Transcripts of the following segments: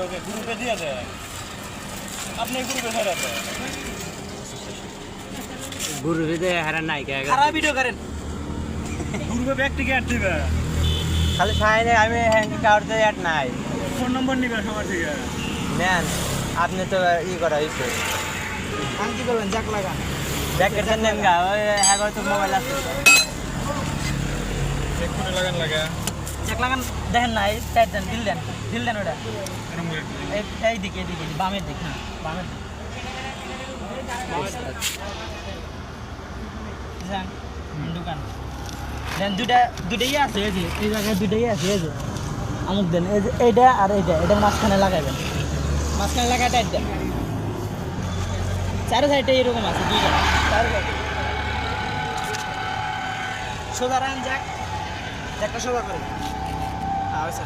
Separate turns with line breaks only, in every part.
ওকে গ্রুপে দিয়ে দেন আপনি গ্রুপে ছেড়ে দেন
গ্রুপে দিয়ে হারা নাই কে
খারাপ ভিডিও করেন
গ্রুপে ব্যক্তি অ্যাড দিবে
খালি সাইনে আমি হ্যাঙ্কি কাউতে অ্যাড নাই
ফোন নম্বর নিবে সবার থেকে
নেন আপনি তো ই করা হয়েছে
আমি কি করবেন জ্যাক লাগান
জ্যাকেটের নেন গা ওই হ্যাঁ তো মোবাইল আছে
ফোনে লাগান লাগা
জ্যাক লাগান দেখেন না এই সাইড দেন ঢিল দেন ওটা এই দিকে বামের দিকে হ্যাঁ বামের দিকে যান দোকান দেন দুটাই আছে এই যে এই জায়গায় দুটাই আছে এই যে আমুক দেন এই যে এইটা আর এইটা মাঝখানে লাগাইবেন মাঝখানে লাগাই টাইট দেন চারো সাইডে এরকম আছে দুইটা সোজা রান জ্যাকটা সোজা করে আচ্ছা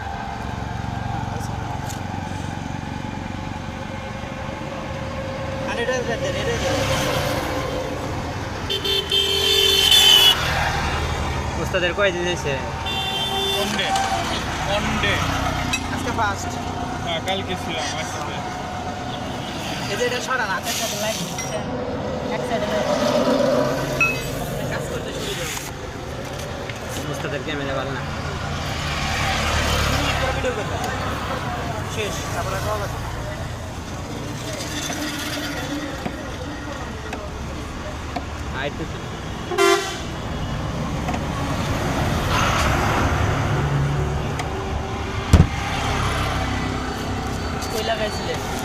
আর এটা দেন
উস্তাদের কয় দিন দিয়েছে
ওয়ান ডে
আজকে ফার্স্ট
হ্যাঁ কালকে ছিলাম আজকে
এই যে এটা সরান হাতের সাথে লাইট দিচ্ছেন এক সাইডে কাজ করতে সুবিধা
উস্তাদের ক্যামেরা ভালো না
ভিডিও করবেন শেষ তারপরে কল আছে
আইতে
কই লাগাইছিলেন